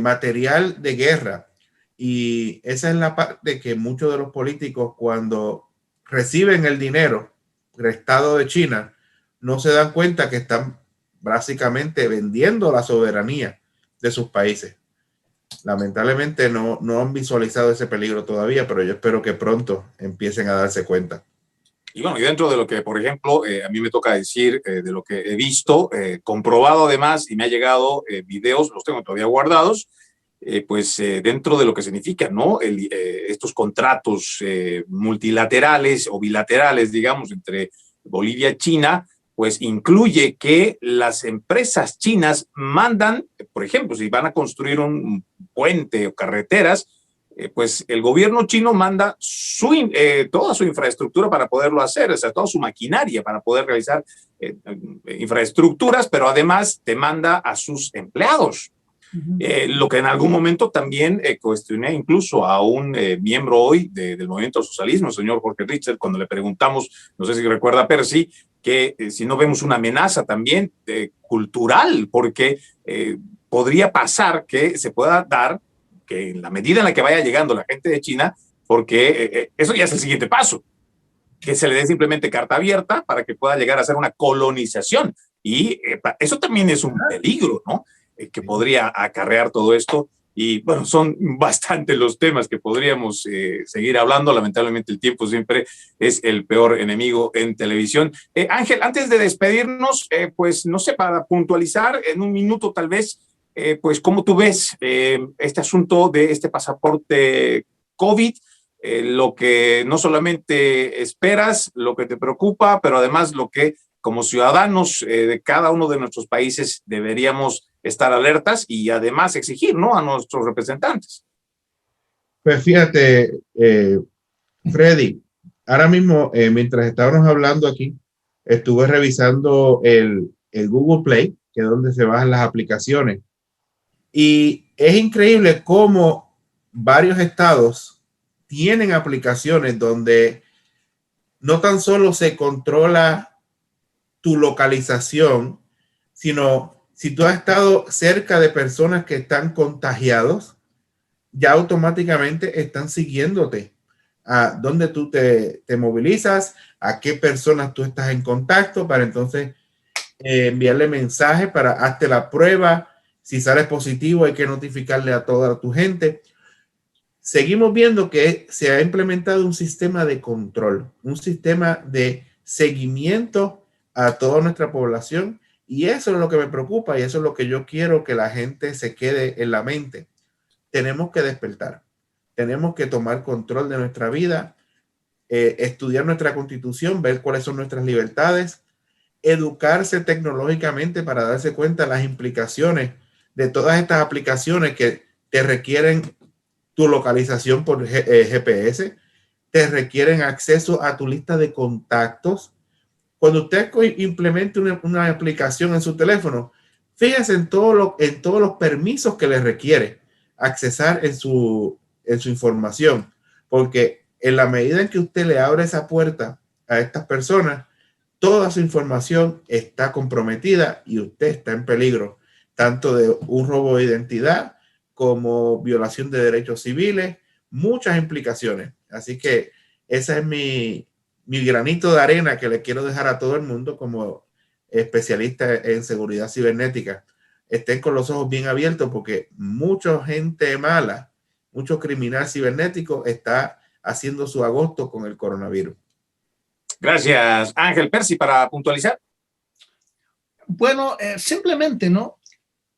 Speaker 2: material de guerra. Y esa es la parte que muchos de los políticos cuando reciben el dinero prestado de China no se dan cuenta que están básicamente vendiendo la soberanía de sus países. Lamentablemente no han visualizado ese peligro todavía, pero yo espero que pronto empiecen a darse cuenta.
Speaker 1: Y bueno, y dentro de lo que, por ejemplo, a mí me toca decir, de lo que he visto, comprobado además, y me ha llegado videos, los tengo todavía guardados, dentro de lo que significa, ¿no? Estos contratos multilaterales o bilaterales, digamos, entre Bolivia y China, pues incluye que las empresas chinas mandan, por ejemplo, si van a construir un puente o carreteras, pues el gobierno chino manda toda su infraestructura para poderlo hacer, o sea, toda su maquinaria para poder realizar infraestructuras, pero además te manda a sus empleados. Lo que en algún momento también cuestioné incluso a un miembro hoy del movimiento socialismo, el señor Jorge Richter, cuando le preguntamos, no sé si recuerda Percy, que si no vemos una amenaza también cultural, porque podría pasar que se pueda dar que en la medida en la que vaya llegando la gente de China, porque eso ya es el siguiente paso, que se le dé simplemente carta abierta para que pueda llegar a ser una colonización. Y eso también es un peligro, ¿no? Que podría acarrear todo esto. Y bueno, son bastante los temas que podríamos seguir hablando. Lamentablemente el tiempo siempre es el peor enemigo en televisión. Ángel, antes de despedirnos, pues no sé, para puntualizar en un minuto tal vez, pues cómo tú ves este asunto de este pasaporte COVID, lo que no solamente esperas, lo que te preocupa, pero además lo que como ciudadanos de cada uno de nuestros países deberíamos estar alertas y además exigir, ¿no?, a nuestros representantes.
Speaker 2: Pues fíjate, Freddy, ahora mismo, mientras estábamos hablando aquí, estuve revisando el Google Play, que es donde se bajan las aplicaciones. Y es increíble cómo varios estados tienen aplicaciones donde no tan solo se controla tu localización, sino si tú has estado cerca de personas que están contagiados, ya automáticamente están siguiéndote a dónde tú te movilizas, a qué personas tú estás en contacto, para entonces enviarle mensaje para hazte la prueba. Si sales positivo, hay que notificarle a toda tu gente. Seguimos viendo que se ha implementado un sistema de control, un sistema de seguimiento a toda nuestra población. Y eso es lo que me preocupa y eso es lo que yo quiero que la gente se quede en la mente. Tenemos que despertar, tenemos que tomar control de nuestra vida, estudiar nuestra constitución, ver cuáles son nuestras libertades, educarse tecnológicamente para darse cuenta de las implicaciones de todas estas aplicaciones que te requieren tu localización por GPS, te requieren acceso a tu lista de contactos. Cuando usted implemente una aplicación en su teléfono, fíjese en todos los permisos que le requiere accesar en su información, porque en la medida en que usted le abre esa puerta a estas personas, toda su información está comprometida y usted está en peligro, tanto de un robo de identidad como violación de derechos civiles, muchas implicaciones. Así que esa es mi granito de arena que le quiero dejar a todo el mundo como especialista en seguridad cibernética. Estén con los ojos bien abiertos porque mucha gente mala, mucho criminal cibernético está haciendo su agosto con el coronavirus.
Speaker 1: Gracias, Ángel. Percy, para puntualizar.
Speaker 3: Bueno, simplemente, ¿no?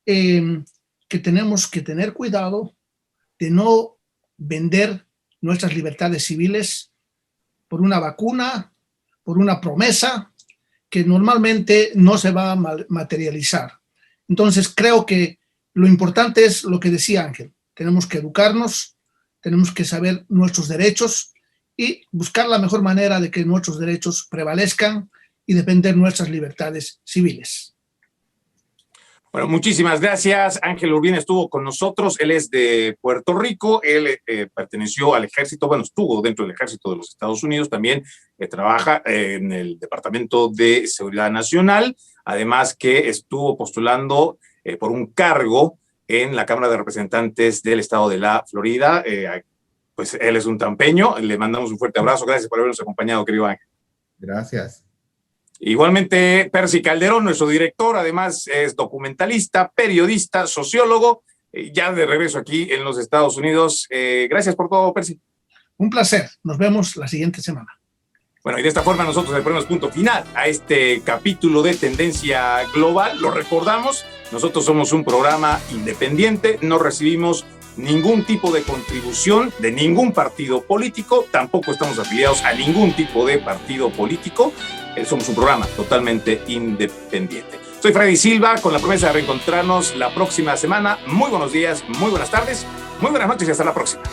Speaker 3: Que tenemos que tener cuidado de no vender nuestras libertades civiles por una vacuna, por una promesa que normalmente no se va a materializar. Entonces, creo que lo importante es lo que decía Ángel. Tenemos que educarnos, tenemos que saber nuestros derechos y buscar la mejor manera de que nuestros derechos prevalezcan y defender nuestras libertades civiles.
Speaker 1: Bueno, muchísimas gracias. Ángel Urbina estuvo con nosotros. Él es de Puerto Rico. Él perteneció al ejército, bueno, estuvo dentro del ejército de los Estados Unidos. También trabaja en el Departamento de Seguridad Nacional. Además que estuvo postulando por un cargo en la Cámara de Representantes del Estado de la Florida. Pues él es un tampeño. Le mandamos un fuerte abrazo. Gracias por habernos acompañado, querido Ángel.
Speaker 2: Gracias.
Speaker 1: Igualmente, Percy Calderón, nuestro director, además es documentalista, periodista, sociólogo, ya de regreso aquí en los Estados Unidos. Gracias por todo, Percy.
Speaker 3: Un placer. Nos vemos la siguiente semana.
Speaker 1: Bueno, y de esta forma nosotros le ponemos punto final a este capítulo de Tendencia Global. Lo recordamos, nosotros somos un programa independiente, no recibimos ningún tipo de contribución de ningún partido político, tampoco estamos afiliados a ningún tipo de partido político. Somos un programa totalmente independiente. Soy Freddy Silva, con la promesa de reencontrarnos la próxima semana. Muy buenos días, muy buenas tardes, muy buenas noches y hasta la próxima.